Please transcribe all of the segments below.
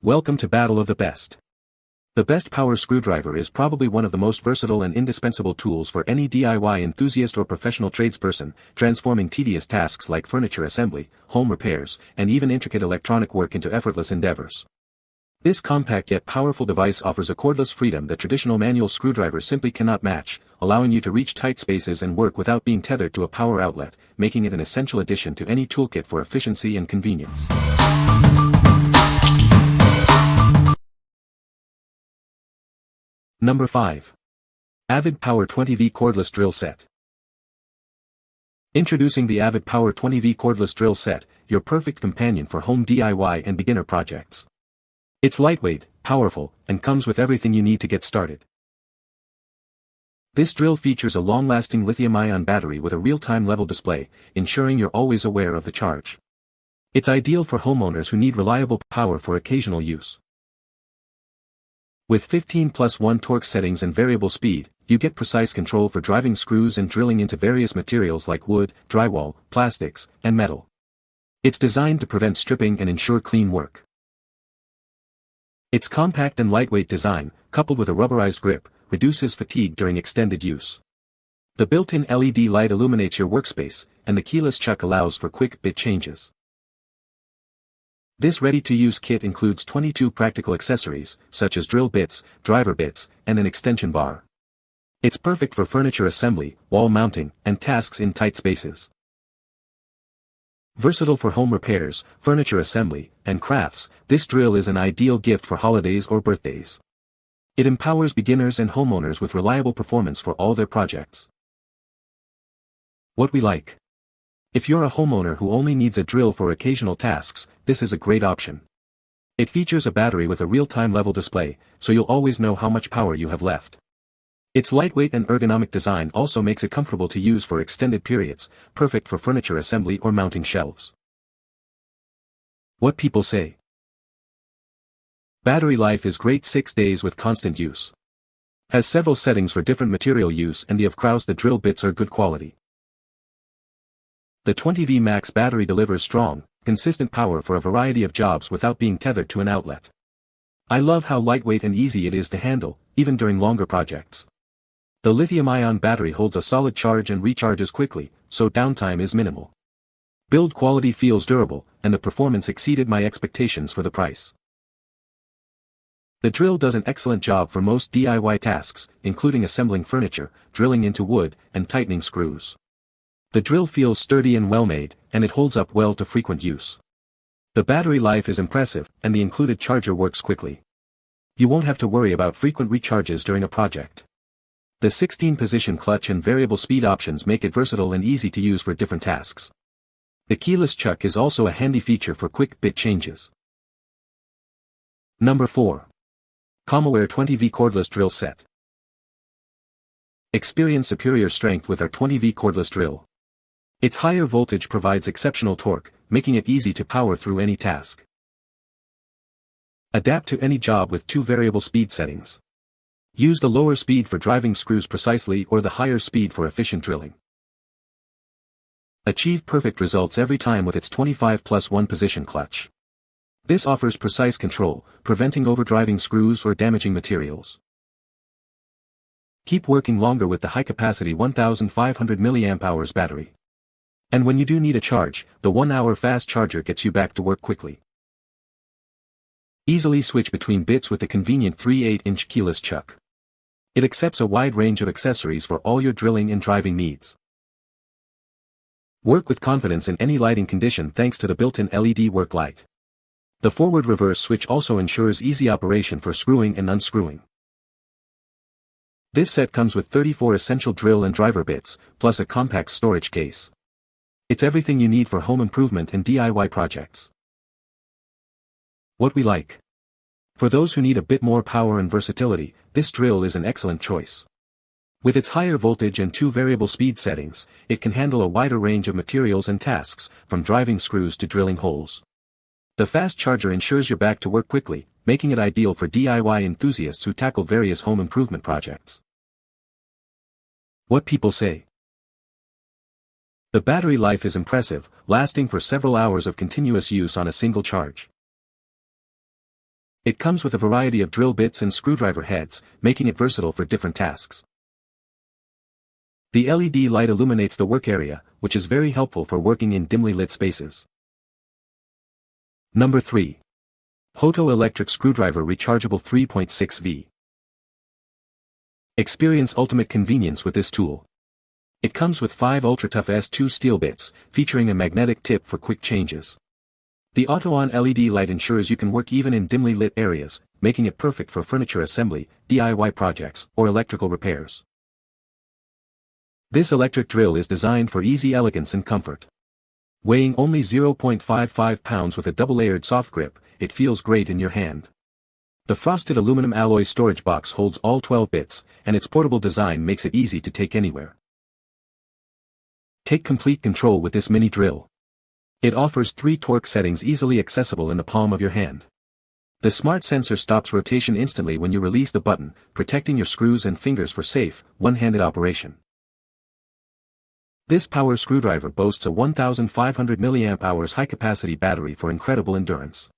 Welcome to Battle of the Best. The best power screwdriver is probably one of the most versatile and indispensable tools for any DIY enthusiast or professional tradesperson, transforming tedious tasks like furniture assembly, home repairs, and even intricate electronic work into effortless endeavors. This compact yet powerful device offers a cordless freedom that traditional manual screwdrivers simply cannot match, allowing you to reach tight spaces and work without being tethered to a power outlet, making it an essential addition to any toolkit for efficiency and convenience. Number 5. AVID Power 20V Cordless Drill Set. Introducing the AVID Power 20V Cordless Drill Set, your perfect companion for home DIY and beginner projects. It's lightweight, powerful, and comes with everything you need to get started. This drill features a long-lasting lithium-ion battery with a real-time level display, ensuring you're always aware of the charge. It's ideal for homeowners who need reliable power for occasional use. With 15+1 torque settings and variable speed, you get precise control for driving screws and drilling into various materials like wood, drywall, plastics, and metal. It's designed to prevent stripping and ensure clean work. Its compact and lightweight design, coupled with a rubberized grip, reduces fatigue during extended use. The built-in LED light illuminates your workspace, and the keyless chuck allows for quick bit changes. This ready-to-use kit includes 22 practical accessories, such as drill bits, driver bits, and an extension bar. It's perfect for furniture assembly, wall mounting, and tasks in tight spaces. Versatile for home repairs, furniture assembly, and crafts, this drill is an ideal gift for holidays or birthdays. It empowers beginners and homeowners with reliable performance for all their projects. What we like. If you're a homeowner who only needs a drill for occasional tasks, this is a great option. It features a battery with a real-time level display, so you'll always know how much power you have left. Its lightweight and ergonomic design also makes it comfortable to use for extended periods, perfect for furniture assembly or mounting shelves. What people say. Battery life is great 6 days with constant use. Has several settings for different material use, and the drill bits are good quality. The 20V Max battery delivers strong, consistent power for a variety of jobs without being tethered to an outlet. I love how lightweight and easy it is to handle, even during longer projects. The lithium-ion battery holds a solid charge and recharges quickly, so downtime is minimal. Build quality feels durable, and the performance exceeded my expectations for the price. The drill does an excellent job for most DIY tasks, including assembling furniture, drilling into wood, and tightening screws. The drill feels sturdy and well-made, and it holds up well to frequent use. The battery life is impressive, and the included charger works quickly. You won't have to worry about frequent recharges during a project. The 16-position clutch and variable speed options make it versatile and easy to use for different tasks. The keyless chuck is also a handy feature for quick bit changes. Number 4. COMOWARE 20V Cordless Drill Set. Experience superior strength with our 20V cordless drill. Its higher voltage provides exceptional torque, making it easy to power through any task. Adapt to any job with 2 variable speed settings. Use the lower speed for driving screws precisely or the higher speed for efficient drilling. Achieve perfect results every time with its 25+1 position clutch. This offers precise control, preventing overdriving screws or damaging materials. Keep working longer with the high-capacity 1500 mAh battery. And when you do need a charge, the 1-hour fast charger gets you back to work quickly. Easily switch between bits with the convenient 3/8-inch keyless chuck. It accepts a wide range of accessories for all your drilling and driving needs. Work with confidence in any lighting condition thanks to the built-in LED work light. The forward-reverse switch also ensures easy operation for screwing and unscrewing. This set comes with 34 essential drill and driver bits, plus a compact storage case. It's everything you need for home improvement and DIY projects. What we like. For those who need a bit more power and versatility, this drill is an excellent choice. With its higher voltage and 2 variable speed settings, it can handle a wider range of materials and tasks, from driving screws to drilling holes. The fast charger ensures you're back to work quickly, making it ideal for DIY enthusiasts who tackle various home improvement projects. What people say. The battery life is impressive, lasting for several hours of continuous use on a single charge. It comes with a variety of drill bits and screwdriver heads, making it versatile for different tasks. The LED light illuminates the work area, which is very helpful for working in dimly lit spaces. Number 3. HOTO Electric Screwdriver Rechargeable 3.6V. Experience ultimate convenience with this tool. It comes with 5 ultra-tough S2 steel bits, featuring a magnetic tip for quick changes. The auto-on LED light ensures you can work even in dimly lit areas, making it perfect for furniture assembly, DIY projects, or electrical repairs. This electric drill is designed for easy elegance and comfort. Weighing only 0.55 pounds with a double-layered soft grip, it feels great in your hand. The frosted aluminum alloy storage box holds all 12 bits, and its portable design makes it easy to take anywhere. Take complete control with this mini drill. It offers 3 torque settings easily accessible in the palm of your hand. The smart sensor stops rotation instantly when you release the button, protecting your screws and fingers for safe, one-handed operation. This power screwdriver boasts a 1500 mAh high-capacity battery for incredible endurance.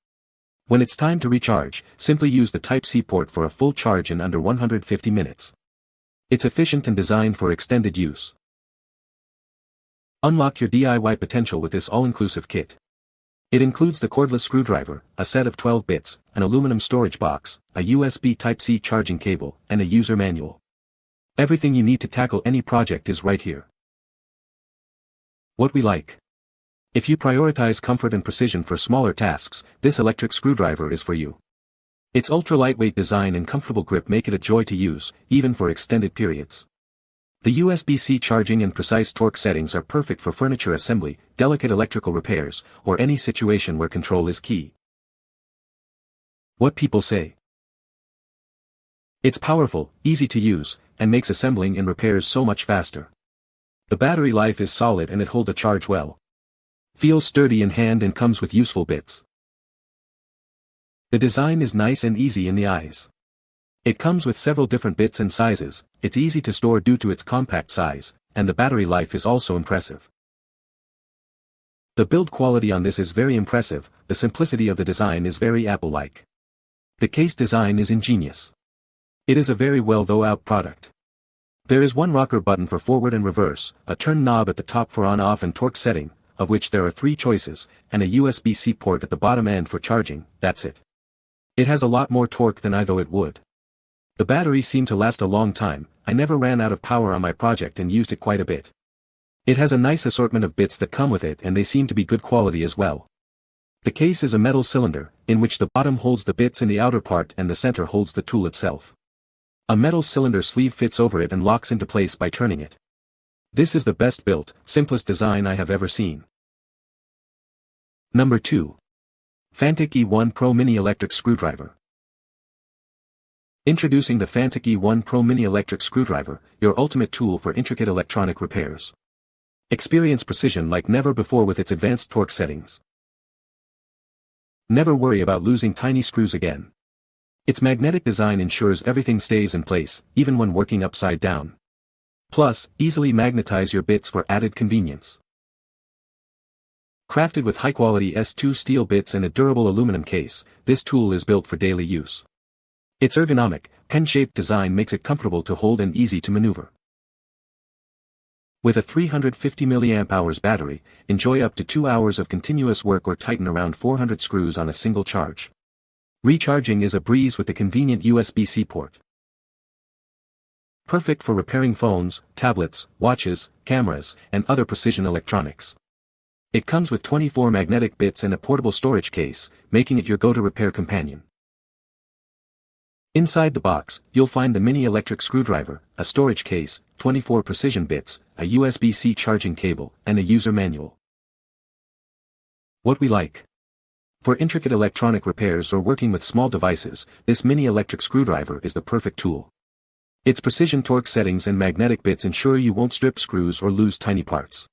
When it's time to recharge, simply use the Type-C port for a full charge in under 150 minutes. It's efficient and designed for extended use. Unlock your DIY potential with this all-inclusive kit. It includes the cordless screwdriver, a set of 12 bits, an aluminum storage box, a USB Type-C charging cable, and a user manual. Everything you need to tackle any project is right here. What we like. If you prioritize comfort and precision for smaller tasks, this electric screwdriver is for you. Its ultra-lightweight design and comfortable grip make it a joy to use, even for extended periods. The USB-C charging and precise torque settings are perfect for furniture assembly, delicate electrical repairs, or any situation where control is key. What people say. It's powerful, easy to use, and makes assembling and repairs so much faster. The battery life is solid and it holds a charge well. Feels sturdy in hand and comes with useful bits. The design is nice and easy in the eyes. It comes with several different bits and sizes, it's easy to store due to its compact size, and the battery life is also impressive. The build quality on this is very impressive, the simplicity of the design is very Apple-like. The case design is ingenious. It is a very well thought out product. There is one rocker button for forward and reverse, a turn knob at the top for on-off and torque setting, of which there are 3 choices, and a USB-C port at the bottom end for charging, that's it. It has a lot more torque than I thought it would. The battery seemed to last a long time, I never ran out of power on my project and used it quite a bit. It has a nice assortment of bits that come with it and they seem to be good quality as well. The case is a metal cylinder, in which the bottom holds the bits in the outer part and the center holds the tool itself. A metal cylinder sleeve fits over it and locks into place by turning it. This is the best built, simplest design I have ever seen. Number 2. Fanttik E1 Pro Mini Electric Screwdriver. Introducing the Fanttik E1 Pro Mini Electric Screwdriver, your ultimate tool for intricate electronic repairs. Experience precision like never before with its advanced torque settings. Never worry about losing tiny screws again. Its magnetic design ensures everything stays in place, even when working upside down. Plus, easily magnetize your bits for added convenience. Crafted with high-quality S2 steel bits and a durable aluminum case, this tool is built for daily use. Its ergonomic, pen-shaped design makes it comfortable to hold and easy to maneuver. With a 350 mAh battery, enjoy up to 2 hours of continuous work or tighten around 400 screws on a single charge. Recharging is a breeze with the convenient USB-C port. Perfect for repairing phones, tablets, watches, cameras, and other precision electronics. It comes with 24 magnetic bits and a portable storage case, making it your go-to repair companion. Inside the box, you'll find the mini electric screwdriver, a storage case, 24 precision bits, a USB-C charging cable, and a user manual. What we like. For intricate electronic repairs or working with small devices, this mini electric screwdriver is the perfect tool. Its precision torque settings and magnetic bits ensure you won't strip screws or lose tiny parts.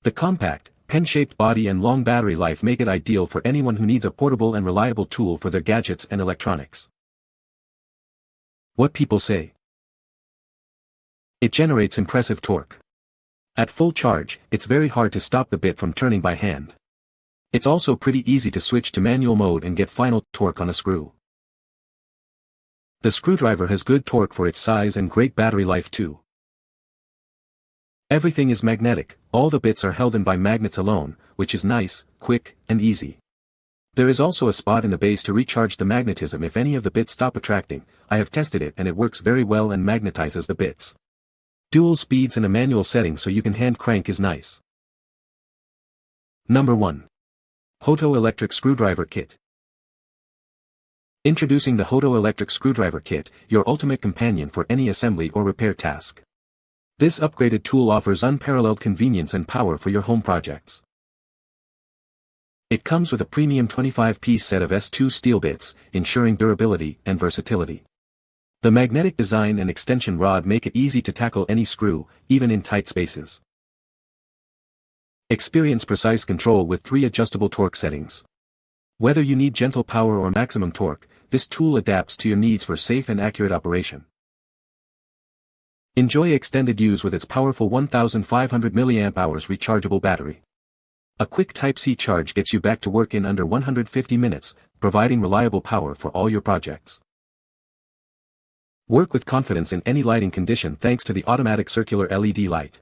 The compact, pen-shaped body and long battery life make it ideal for anyone who needs a portable and reliable tool for their gadgets and electronics. What people say. It generates impressive torque. At full charge, it's very hard to stop the bit from turning by hand. It's also pretty easy to switch to manual mode and get final torque on a screw. The screwdriver has good torque for its size and great battery life too. Everything is magnetic, all the bits are held in by magnets alone, which is nice, quick, and easy. There is also a spot in the base to recharge the magnetism if any of the bits stop attracting. I have tested it and it works very well and magnetizes the bits. Dual speeds and a manual setting so you can hand crank is nice. Number 1. HOTO Electric Screwdriver Kit. Introducing the HOTO Electric Screwdriver Kit, your ultimate companion for any assembly or repair task. This upgraded tool offers unparalleled convenience and power for your home projects. It comes with a premium 25-piece set of S2 steel bits, ensuring durability and versatility. The magnetic design and extension rod make it easy to tackle any screw, even in tight spaces. Experience precise control with 3 adjustable torque settings. Whether you need gentle power or maximum torque, this tool adapts to your needs for safe and accurate operation. Enjoy extended use with its powerful 1500 mAh rechargeable battery. A quick Type-C charge gets you back to work in under 150 minutes, providing reliable power for all your projects. Work with confidence in any lighting condition thanks to the automatic circular LED light.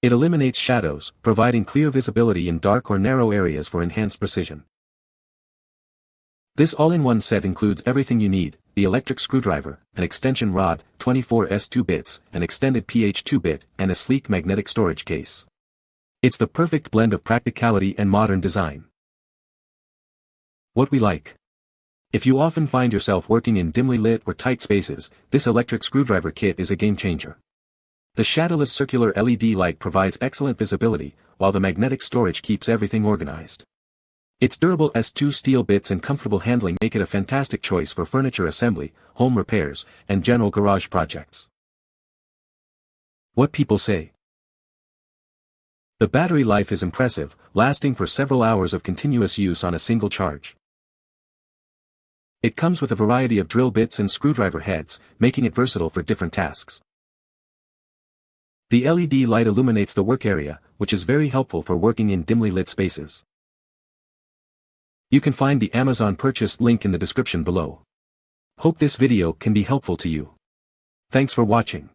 It eliminates shadows, providing clear visibility in dark or narrow areas for enhanced precision. This all-in-one set includes everything you need: the electric screwdriver, an extension rod, 24 S2 bits, an extended PH2 bit, and a sleek magnetic storage case. It's the perfect blend of practicality and modern design. What we like. If you often find yourself working in dimly lit or tight spaces, this electric screwdriver kit is a game changer. The shadowless circular LED light provides excellent visibility, while the magnetic storage keeps everything organized. Its durable S2 steel bits and comfortable handling make it a fantastic choice for furniture assembly, home repairs, and general garage projects. What people say. The battery life is impressive, lasting for several hours of continuous use on a single charge. It comes with a variety of drill bits and screwdriver heads, making it versatile for different tasks. The LED light illuminates the work area, which is very helpful for working in dimly lit spaces. You can find the Amazon purchase link in the description below. Hope this video can be helpful to you. Thanks for watching.